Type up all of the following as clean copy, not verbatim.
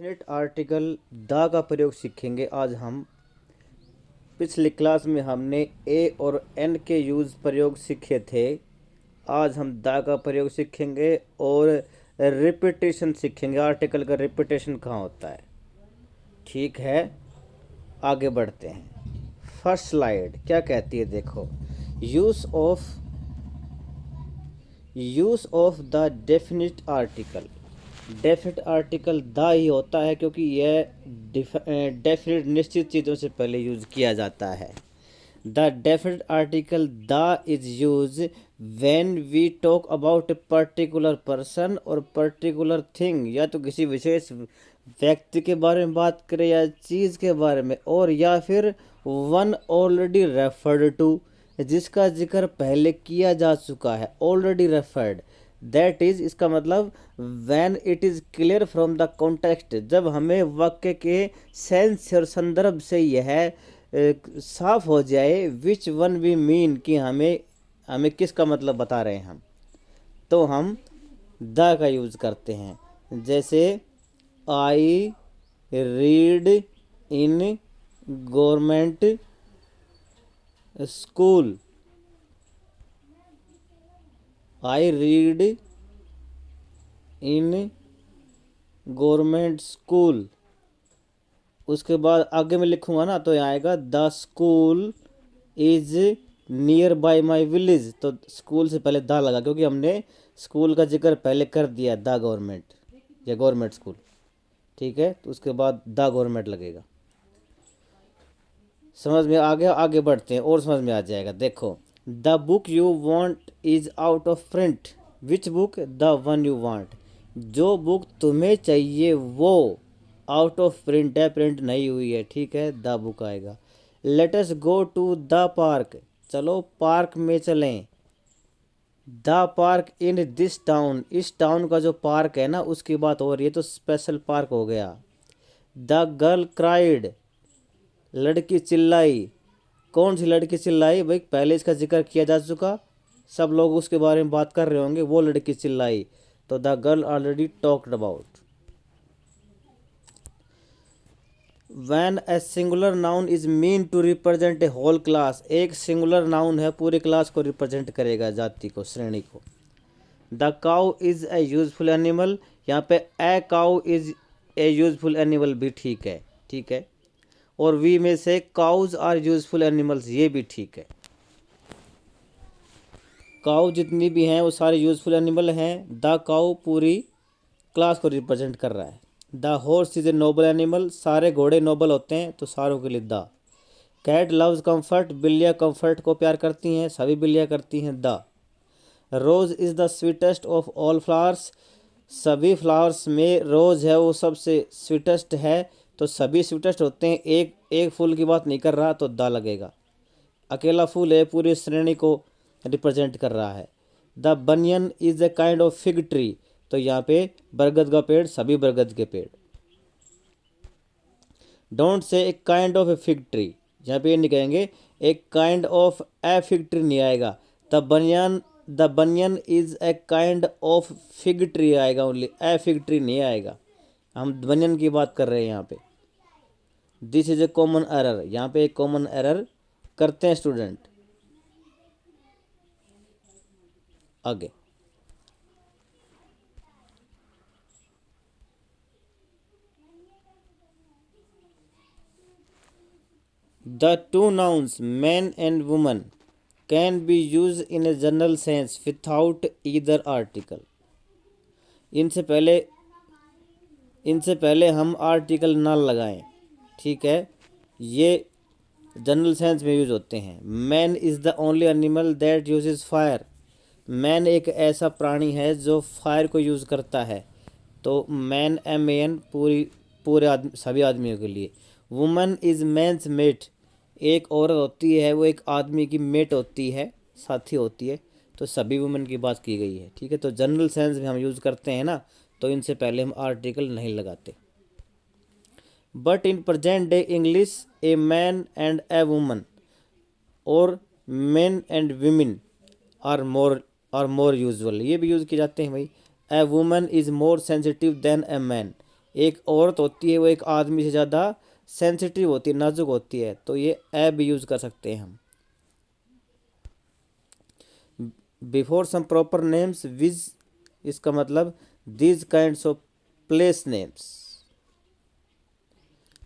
Definite article the का प्रयोग सीखेंगे आज हम। पिछली क्लास में हमने ए और एन के यूज़ प्रयोग सीखे थे। आज हम द का प्रयोग सीखेंगे और रिपीटेशन सीखेंगे। आर्टिकल का रिपीटेशन कहाँ होता है। ठीक है, आगे बढ़ते हैं। फर्स्ट स्लाइड क्या कहती है, देखो। Use of the definite article. Definite article the he होता है क्योंकि यह डेफिनिट निश्चित चीज़ों से पहले यूज़ किया जाता है। The definite article the is use when we talk about a particular person और पर्टिकुलर थिंग, या तो किसी विशेष व्यक्ति के बारे में बात करें या चीज़ के बारे में, और या फिर वन ऑलरेडी रेफर्ड टू, जिसका जिक्र पहले किया जा चुका है, ऑलरेडी रेफर्ड। दैट इज, इसका मतलब when it is clear from the context, जब हमें वाक्य के सेंस और संदर्भ से यह साफ हो जाए, विच वन वी मीन, कि हमें किसका मतलब बता रहे हैं हम, तो हम द का यूज़ करते हैं। जैसे I read in government school, I read in government school. उसके बाद आगे में लिखूंगा ना तो यहाँ आएगा the school is near by my village, तो स्कूल से पहले द लगा क्योंकि हमने स्कूल का जिक्र पहले कर दिया, द गवर्नमेंट या गवर्नमेंट स्कूल। ठीक है, तो उसके बाद द गवर्नमेंट लगेगा। समझ में आ गया? आगे बढ़ते हैं और समझ में आ जाएगा। देखो, the book you want is out of print. Which book? The one you want. जो बुक तुम्हें चाहिए वो आउट ऑफ प्रिंट है, प्रिंट नहीं हुई है। ठीक है, द बुक आएगा। Let us go to the park, चलो पार्क में चलें। The park in this town, इस टाउन का जो पार्क है ना उसकी बात हो रही है, तो स्पेशल पार्क हो गया। द गर्ल क्राइड, लड़की चिल्लाई। कौन सी लड़की चिल्लाई भाई? पहले इसका जिक्र किया जा चुका, सब लोग उसके बारे में बात कर रहे होंगे, वो लड़की चिल्लाई, तो the girl already talked about. When a singular noun is mean to represent a whole class, एक सिंगुलर नाउन है पूरी क्लास को रिप्रेजेंट करेगा, जाति को, श्रेणी को। The cow is a useful animal, यहाँ पे a cow is a useful animal भी ठीक है। ठीक है, और वी में से काउज आर यूजफुल एनिमल्स, ये भी ठीक है। काउ जितनी भी हैं वो सारे यूजफुल एनिमल हैं। द काउ पूरी क्लास को रिप्रेजेंट कर रहा है। The horse is a noble animal, सारे घोड़े नोबल होते हैं, तो सारों के लिए द। कैट लव्स कंफर्ट, बिल्लियाँ कंफर्ट को प्यार करती हैं, सभी बिल्लियाँ करती हैं, the. Rose is the sweetest of all flowers, सभी फ्लावर्स में रोज़ है वो सबसे स्वीटेस्ट है, तो सभी स्वीटेस्ट होते हैं, एक एक फूल की बात नहीं कर रहा, तो द लगेगा। अकेला फूल है, पूरी श्रेणी को रिप्रेजेंट कर रहा है। The banyan is a kind of fig tree, तो यहाँ पे बरगद का पेड़, सभी बरगद के पेड़। Don't say a kind of A fig tree, यहाँ पे ये नहीं कहेंगे एक kind of A fig tree, नहीं आएगा। The banyan is a kind of fig tree आएगा ओनली, ए फिग ट्री नहीं आएगा। हम बनियन की बात कर रहे हैं यहाँ पे। This is a common error, यहाँ पे एक कॉमन एरर करते हैं स्टूडेंट। आगे, the two nouns man and woman can be use in a general sense without either article. इनसे पहले हम आर्टिकल ना लगाएं। ठीक है, ये जनरल सेंस में यूज होते हैं। Man is the only animal that uses fire, man एक ऐसा प्राणी है जो फायर को यूज़ करता है, तो मैन MAN पूरे आदमी, सभी आदमियों के लिए। वुमन इज़ मैंस मेट, एक औरत होती है वो एक आदमी की मेट होती है, साथी होती है, तो सभी वुमेन की बात की गई है। ठीक है, तो जनरल सेंस में हम यूज़ करते हैं ना, तो इनसे पहले हम आर्टिकल नहीं लगाते। But in present day English a man and a woman और men and women are more usual, ये भी यूज़ किए जाते हैं भाई। A woman is more sensitive than a man, एक औरत होती है वो एक आदमी से ज़्यादा सेंसिटिव होती है, नाजुक होती है, तो ये ए भी यूज़ कर सकते हैं हम। Before some proper names viz, इसका मतलब these kinds of place names.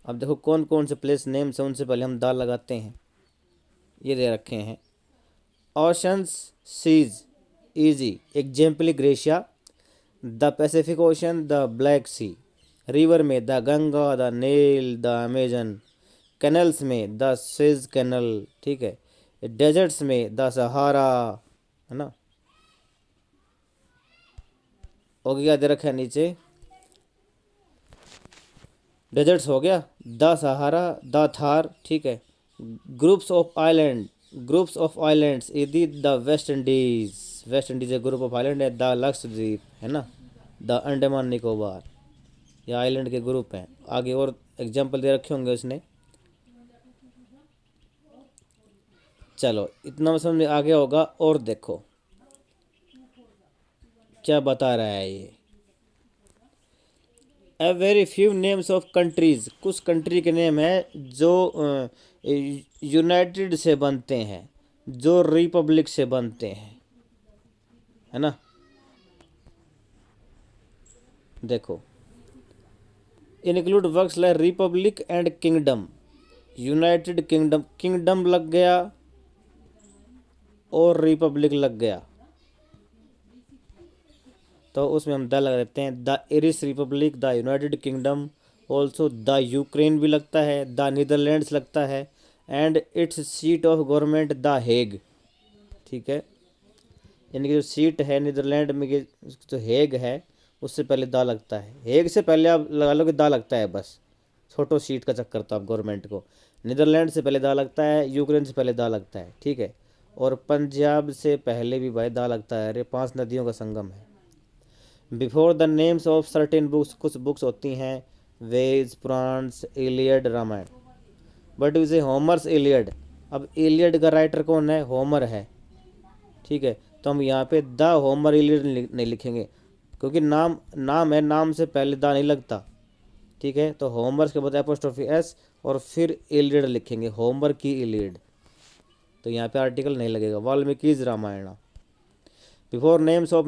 अब देखो कौन कौन से प्लेस नेम्स हैं, उनसे पहले हम दा लगाते हैं। ये दे रखे हैं, ओशंस, सीज, इजी, एग्जाम्पली ग्रेशिया, the Pacific Ocean, the Black Sea. River में the Ganga, the Nile, the Amazon. Canals में द स्विज कैनल, ठीक है। डेजर्ट्स में द सहारा, है ना। हो गया, दे रखा है नीचे डेजर्ट्स हो गया, द सहारा, द थार, ठीक है। Groups of island, groups of islands, यदि the West Indies, West Indies एक ग्रुप ऑफ आइलैंड है। द लक्षद्वीप, है ना, द अंडमान निकोबार, ये आइलैंड के ग्रुप हैं। आगे और एग्जाम्पल दे रखे होंगे उसने। चलो इतना समझ में आ गया होगा। और देखो क्या बता रहा है ये। A very few names of countries, कुछ कंट्री के नेम है जो यूनाइटेड से बनते हैं, जो रिपब्लिक से बनते हैं, है ना। देखो include works like Republic and kingdom. United kingdom, kingdom लग गया और रिपब्लिक लग गया, तो उसमें हम द लगा देते हैं। The Irish Republic, the United kingdom, also the Ukraine भी लगता है, द नीदरलैंड्स लगता है, and it's seat of government the Hague, ठीक है। यानी कि जो सीट है नीदरलैंड में की जो हेग है, उससे पहले दा लगता है। हेग से पहले आप लगा लो कि दा लगता है, बस छोटो सीट का चक्कर था आप गवर्नमेंट को। नीदरलैंड से पहले दा लगता है, यूक्रेन से पहले दा लगता है, ठीक है। और पंजाब से पहले भी भाई दा लगता है, अरे 5 नदियों का संगम है। Before the names of certain books, कुछ बुक्स होती हैं, वेद, पुराण्स, इलियड, रामायण। बट इसे होमर्स इलियड, अब इलियड का राइटर कौन है, होमर है, ठीक है। तो हम यहाँ पे द होमर इलियड नहीं लिखेंगे, क्योंकि नाम नाम है, नाम से पहले द नहीं लगता, ठीक है। तो होमर्स के बाद एपोस्ट्रोफी एस और फिर इलियड लिखेंगे, होमर की इलियड, तो यहाँ पे आर्टिकल नहीं लगेगा। Valmiki's Ramayan. Before names of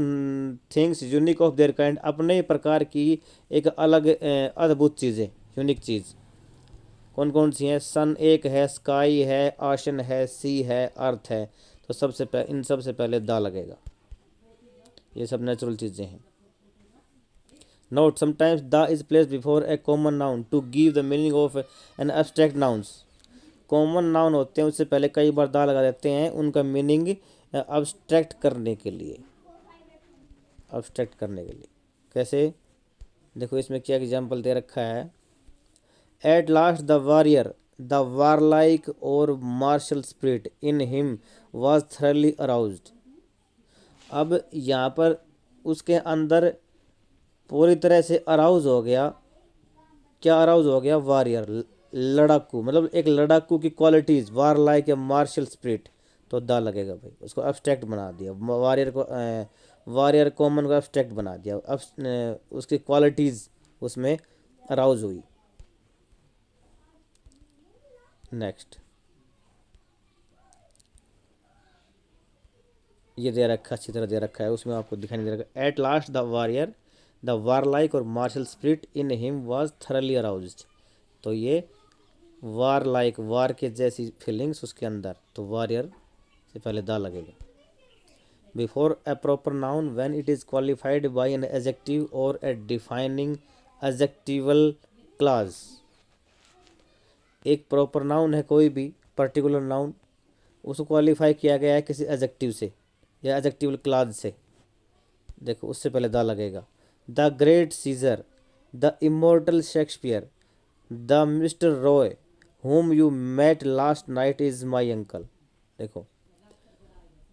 things unique of their kind, अपने प्रकार की एक अलग अद्भुत चीज़ें, यूनिक चीज़ कौन कौन सी हैं। सन एक है, स्काई है, आशन है, सी है, अर्थ है। तो इन सबसे पहले दा लगेगा, ये सब नेचुरल चीज़ें हैं। Note sometimes the is place before a common noun to give the meaning of an abstract nouns. Common noun होते हैं उससे पहले कई बार दा लगा देते हैं, उनका मीनिंग अब्स्ट्रैक्ट करने के लिए, अब्स्ट्रैक्ट करने के लिए। कैसे, देखो इसमें क्या एग्जाम्पल दे रखा है। At last the warrior, the warlike और martial spirit in him was thoroughly aroused. अब यहाँ पर उसके अंदर पूरी तरह से अराउज हो गया। क्या अराउज हो गया, वॉरियर, लड़ाकू, मतलब एक लड़ाकू की क्वालिटीज़, वार लाइक या मार्शल स्पिरिट, तो दा लगेगा भाई। उसको अब्स्ट्रैक्ट बना दिया, वॉरियर को वॉरियर कॉमन को अब्स्ट्रैक्ट बना दिया, अब उसकी क्वालिटीज़ उसमें अराउज हुई। नेक्स्ट ये दे रखा, अच्छी तरह दे रखा है, उसमें आपको दिखाई नहीं दे रखा। At last the warrior, the warlike और martial spirit in him was thoroughly aroused, तो ये वार लाइक, वार के जैसी फीलिंग्स उसके अंदर, तो वॉरियर से पहले दा लगेगा। Before A proper noun when it is qualified by an adjective और ए डिफाइनिंग एडजेक्टिवल क्लाज। एक प्रॉपर नाउन है, कोई भी पर्टिकुलर नाउन, उसको क्वालिफाई किया गया है किसी एडजेक्टिव से या एडजेक्टिवल क्लाज से, देखो उससे पहले दा लगेगा। The great Caesar, the immortal Shakespeare, the mister Roy whom you met last night is my uncle। देखो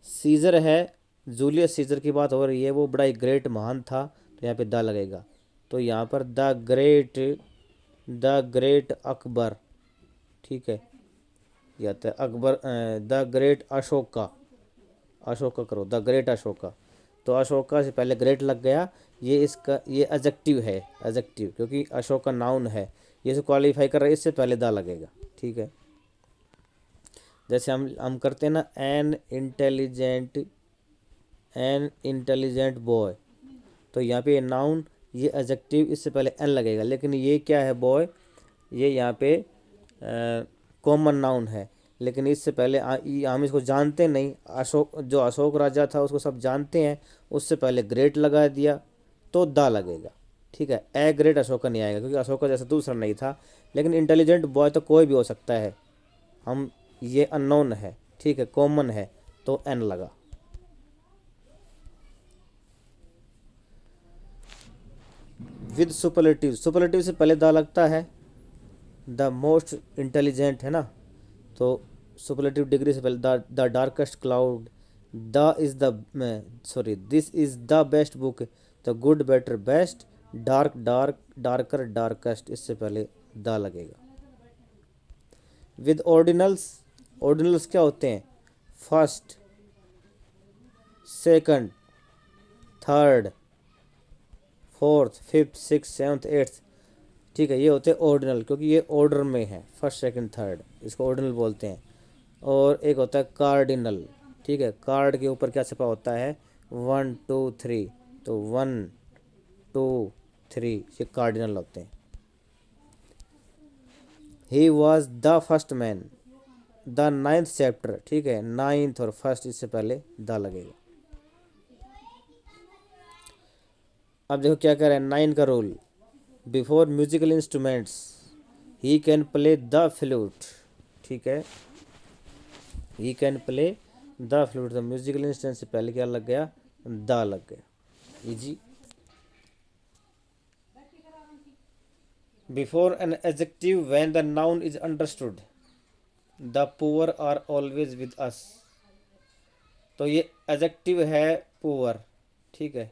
सीजर है, जूलियस सीजर की बात हो रही है, वो बड़ा ही ग्रेट महान था, तो यहाँ पे द लगेगा। तो यहाँ पर द ग्रेट अकबर, ठीक है, या तो अकबर, द ग्रेट अशोका, अशोका करो, द ग्रेट अशोका, तो अशोका से पहले ग्रेट लग गया, ये इसका ये एडजेक्टिव है, एडजेक्टिव, क्योंकि अशोका नाउन है, ये इसे क्वालिफाई कर रहा है, इससे पहले दा लगेगा। ठीक है, जैसे हम करते हैं ना, एन इंटेलिजेंट बॉय, तो यहाँ पे नाउन, ये एडजेक्टिव, इससे पहले एन लगेगा, लेकिन ये क्या है बॉय, ये यहाँ पे कॉमन नाउन है, लेकिन इससे पहले हम इसको जानते नहीं, अशोक, जो अशोक राजा था उसको सब जानते हैं, उससे पहले ग्रेट लगा दिया तो दा लगेगा। ठीक है, ए ग्रेट अशोका नहीं आएगा, क्योंकि अशोका जैसा दूसरा नहीं था, लेकिन इंटेलिजेंट बॉय तो कोई भी हो सकता है, हम ये अननोन है, ठीक है, कॉमन है, तो एन लगा। विद सुपरलेटिव, सुपरलेटिव से पहले दा लगता है, द मोस्ट इंटेलिजेंट है ना, तो सुपरलेटिव डिग्री से पहले the darkest cloud, the is the sorry this is the best book, the good better best, dark dark darker darkest, इससे पहले द लगेगा। विद ऑर्डिनल्स, ऑर्डिनल्स क्या होते हैं, first, second, third, fourth, fifth, six, seventh, eighth, ठीक है, ये होते हैं ऑर्डिनल, क्योंकि ये ऑर्डर में है, फर्स्ट सेकंड थर्ड, इसको ऑर्डिनल बोलते हैं। और एक होता है कार्डिनल, ठीक है, कार्ड के ऊपर क्या छपा होता है, 1 2 3, तो 1 2 3, ये कार्डिनल होते हैं। He was the first man, the ninth chapter, ठीक है, नाइन्थ और फर्स्ट, इससे पहले द लगेगा। अब देखो क्या कह रहा है, 9 का rule, before musical instruments he can play the flute, ठीक है, he can play the flute, the musical instrument से पहले क्या लग गया, द लग गया, easy. Before an adjective when the noun is understood, the poor are always with us, तो ये एडजेक्टिव है पुअर, ठीक है,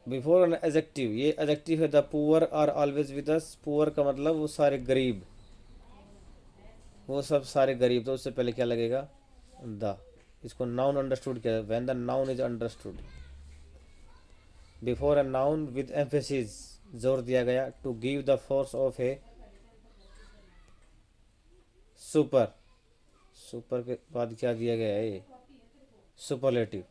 बिफोर एन एडजेक्टिव, ये एडजेक्टिव है, the poor are always with us, poor का मतलब वो सारे गरीब, वो सब सारे गरीब, तो उससे पहले क्या लगेगा, द, इसको नाउन अंडरस्टूड किया, when the noun is understood, before a noun with emphasis, जोर दिया गया, to give the force of a super, super के बाद क्या दिया गया है, superlative,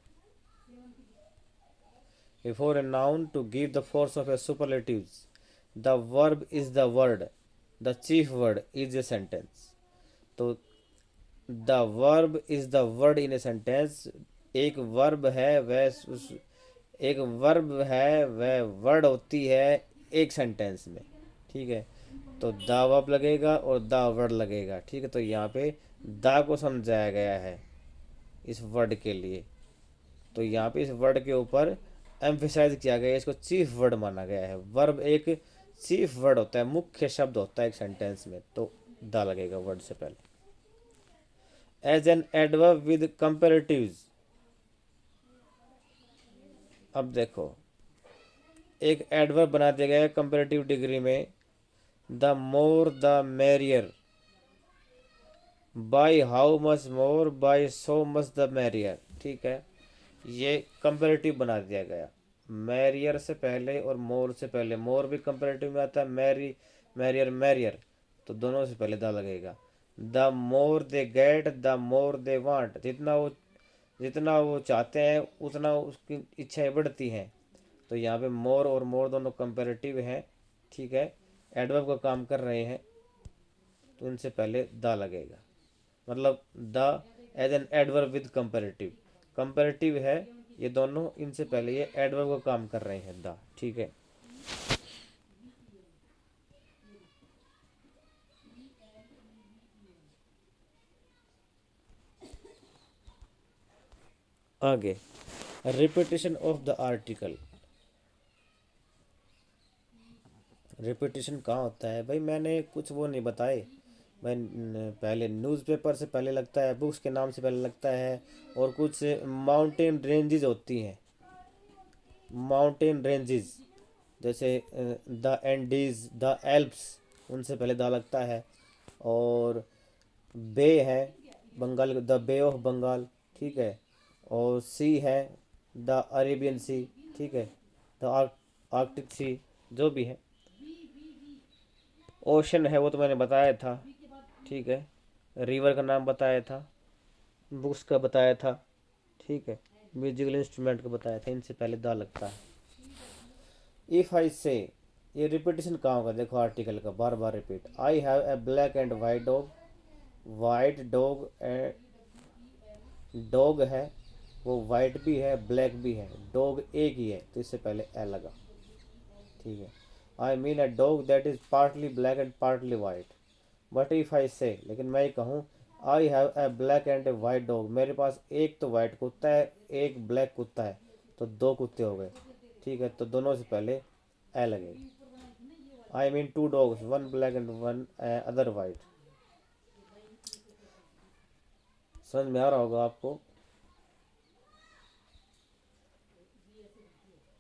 before a noun to give the force of a superlatives, the verb is the word, the chief word is a sentence, तो the verb is the word in a sentence, एक verb है वह उस, एक verb है वह word होती है एक सेंटेंस में, ठीक है, तो द वर्ब लगेगा और द वर्ड लगेगा, ठीक है, तो यहाँ पे द को समझाया गया है इस वर्ड के लिए, तो यहाँ पे इस वर्ड के ऊपर एम्फेसाइज किया गया है, इसको चीफ वर्ड माना गया है, वर्ब एक चीफ वर्ड होता है, मुख्य शब्द होता है एक सेंटेंस में, तो द लगेगा वर्ड से पहले। As an adverb with comparatives, अब देखो एक एडवर्ब बना दिया गया है कंपेरेटिव डिग्री में, the more the merrier, by how much more, by so much the merrier, ठीक है, ये कंपेरेटिव बना दिया गया, मैरियर से पहले और मोर से पहले, मोर भी कंपेरेटिव में आता है, मैरियर मैरियर, तो दोनों से पहले द लगेगा, the more they get the more they want, जितना वो चाहते हैं उतना उसकी इच्छाएं बढ़ती हैं, तो यहाँ पे मोर और मोर दोनों कंपेरेटिव हैं, ठीक है, एडवर्ब का काम कर रहे हैं, तो इनसे पहले द लगेगा, मतलब the as an adverb with comparative, comparative है ये दोनों, इनसे पहले ये एडवर्ब का काम कर रहे हैं द, ठीक है। आगे repetition of the article, repetition कहाँ होता है भाई, मैंने कुछ वो नहीं बताए भाई, पहले न्यूज़पेपर से पहले लगता है, बुक्स के नाम से पहले लगता है, और कुछ माउंटेन रेंजेस होती हैं, माउंटेन रेंजेस, जैसे द एंडीज, द एल्प्स, उनसे पहले दा लगता है, और बे है, Bengal, the bay of Bengal, ठीक है। और सी है द अरेबियन सी, ठीक है, द आर्कटिक सी, जो भी है। ओशन है वो तो मैंने बताया था, ठीक है। रिवर का नाम बताया था, बुक्स का बताया था, ठीक है। म्यूजिकल इंस्ट्रूमेंट का बताया था, इनसे पहले दा लगता है। इफ आई से, ये रिपीटेशन कहाँ होगा, देखो आर्टिकल का बार बार repeat. I have a black and white dog, white dog, dog है वो वाइट भी है ब्लैक भी है, डॉग एक ही है तो इससे पहले ए लगा, ठीक है। I mean a dog that is partly black and partly white. But if I से, लेकिन मैं कहूँ आई have a black and A white dog, मेरे पास एक तो वाइट कुत्ता है एक ब्लैक कुत्ता है, तो दो कुत्ते हो गए, ठीक है। तो दोनों से पहले ए लगेगा। I mean two dogs, one black and one other white. समझ में आ रहा होगा आपको।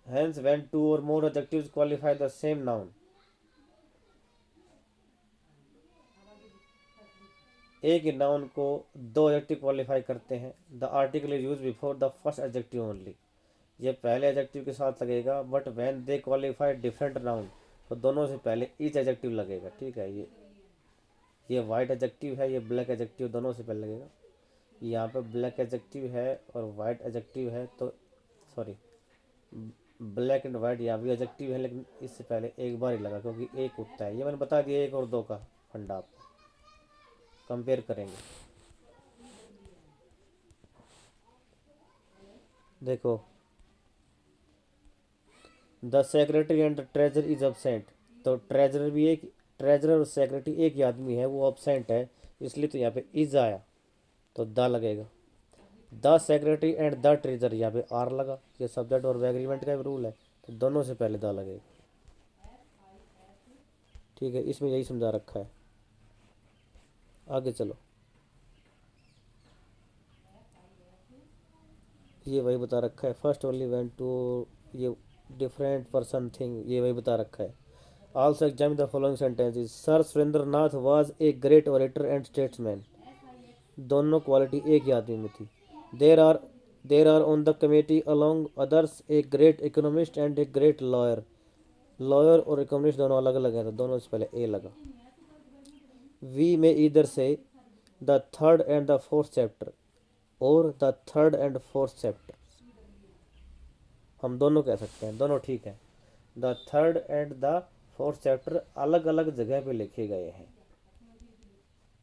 Hence, when two or more adjectives qualify the same noun, एक ही नाउन को दो एडजेक्टिव क्वालिफाई करते हैं। The article is use before the first adjective only, ये पहले एडजेक्टिव के साथ लगेगा। But when they qualify different noun, तो दोनों से पहले ईच एडजेक्टिव लगेगा, ठीक है। ये वाइट एडजेक्टिव है, ये ब्लैक एडजेक्टिव, दोनों से पहले लगेगा। यहाँ पे ब्लैक एडजेक्टिव है और वाइट एडजेक्टिव है, तो सॉरी, ब्लैक एंड वाइट यहाँ भी एडजेक्टिव है, लेकिन इससे पहले एक बार ही लगा क्योंकि एक कुत्ता है। ये मैंने बता दिया एक और दो का फंडा, आपको कंपेयर करेंगे। देखो, the secretary and the treasure is absent, तो ट्रेजर भी एक, ट्रेजरर और सेक्रेटरी एक ही आदमी है, वो अब्सेंट है, इसलिए तो यहाँ पे इज आया, तो द लगेगा। The secretary and the treasure, यहाँ पे आर लगा, ये सब्जेक्ट और एग्रीमेंट का रूल है, तो दोनों से पहले द लगेगा, ठीक है। इसमें यही समझा रखा है। आगे चलो, ये वही बता रखा है। फर्स्ट ओनली व्हेन टू, ये डिफरेंट पर्सन थिंग, ये वही बता रखा है। Also examine the following sentences. Sir Surendra Nath was a great orator and statesman, दोनों क्वालिटी एक ही आदमी में थी। There are there are on the committee along others a great economist and a great lawyer, lawyer और इकोनॉमिस्ट दोनों अलग अलग हैं, तो दोनों से पहले ए लगा। वी में इधर से the third and the fourth chapter, और the third and fourth chapter, हम दोनों कह सकते हैं, दोनों ठीक है। The third and the fourth chapter अलग अलग जगह पे लिखे गए हैं,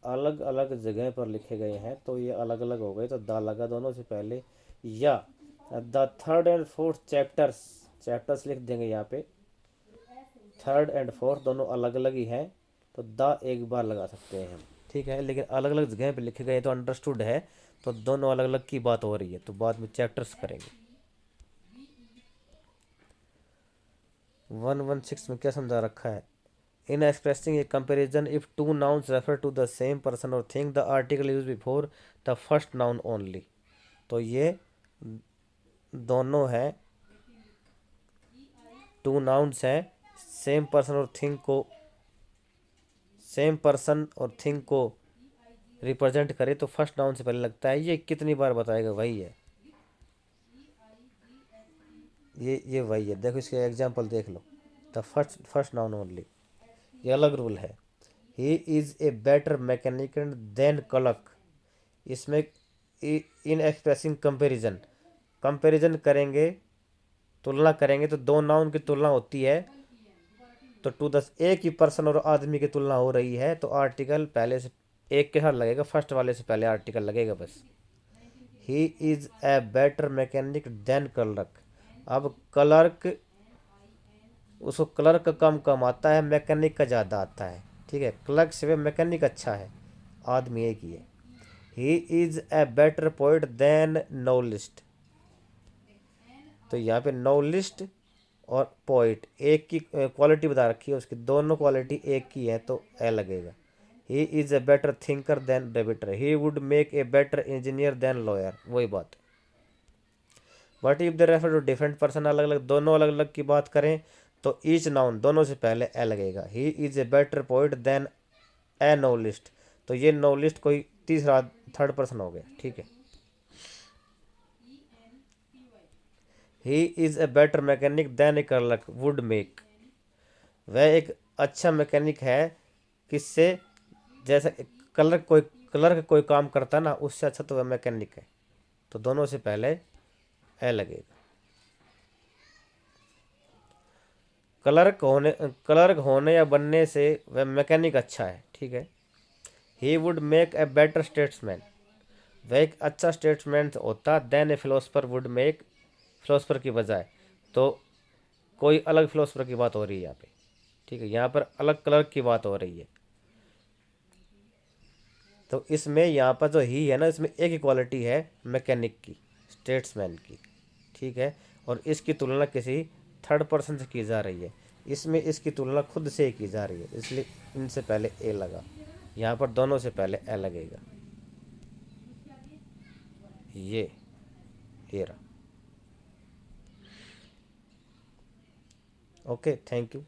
अलग अलग जगह पर लिखे गए हैं, तो ये अलग अलग हो गए, तो द लगा दोनों से पहले। या the third and fourth chapters, chapters लिख देंगे यहाँ पे, थर्ड एंड फोर्थ दोनों अलग अलग ही हैं, तो द एक बार लगा सकते हैं हम, ठीक है। लेकिन अलग अलग जगह पे लिखे गए तो अंडरस्टूड है, तो दोनों अलग अलग की बात हो रही है, तो बाद में चैप्टर्स करेंगे। 116 में क्या समझा रखा है। In expressing a comparison if two nouns refer to the same person और thing the article use before the first noun only, तो ये दोनों है, टू नाउन्स हैं, सेम पर्सन और थिंग को, सेम पर्सन और थिंग को रिप्रेजेंट करे तो फर्स्ट नाउन से पहले लगता है। ये कितनी बार बताएगा, वही है, ये वही है। देखो इसके एग्जांपल देख लो, the first first noun only, ये अलग रूल है। He is a better mechanical than clerk, इसमें इन एक्सप्रेसिंग कंपेरिजन, कंपेरिजन करेंगे, तुलना करेंगे, तो दो नाउन की तुलना होती है, तो टू दस एक ही पर्सन और आदमी की तुलना हो रही है, तो आर्टिकल पहले से एक के साथ लगेगा, फर्स्ट वाले से पहले आर्टिकल लगेगा बस। He is a better mechanic than clerk, अब क्लर्क, उसको क्लर्क कम कम आता है, मैकेनिक का ज़्यादा आता है, ठीक है। क्लर्क से मैकेनिक अच्छा है, आदमी एक ही है। He is a better poet than novelist, तो यहाँ पे नॉवलिस्ट और पोइट एक की क्वालिटी बता रखी है, उसकी दोनों क्वालिटी एक की है, तो ए लगेगा। He is a better thinker than debater, he would make a better engineer than lawyer, वही बात। But if they refer to different person, अलग अलग, दोनों अलग अलग की बात करें, तो ईच नाउन दोनों से पहले ए लगेगा। He is a better poet than a novelist, तो ये नॉवलिस्ट कोई थर्ड पर्सन हो गया, ठीक है। He is a better mechanic than a clerk would make. वह एक अच्छा मैकेनिक है किससे, जैसे क्लर्क कोई काम करता है ना, उससे अच्छा तो वह मैकेनिक है। तो दोनों से पहले ए लगेगा। क्लर्क होने या बनने से वह मैकेनिक अच्छा है, ठीक है। He would make a better statesman. वह एक अच्छा स्टेट्समैन होता than a philosopher would make, philosopher की बजाय। तो कोई अलग फिलोसफर की बात हो रही है यहाँ पे, ठीक है। यहाँ पर अलग क्लर्क की बात हो रही है। तो इसमें यहाँ पर जो ही है ना, इसमें एक ही क्वालिटी है मैकेनिक की, स्टेट्समैन की, ठीक है। और इसकी तुलना किसी थर्ड पर्सन से की जा रही है। इसमें इसकी तुलना खुद से ही की जा रही है, इसलिए इनसे पहले ए लगा। यहाँ पर दोनों से पहले ए लगेगा। ये रहा। Okay, thank you.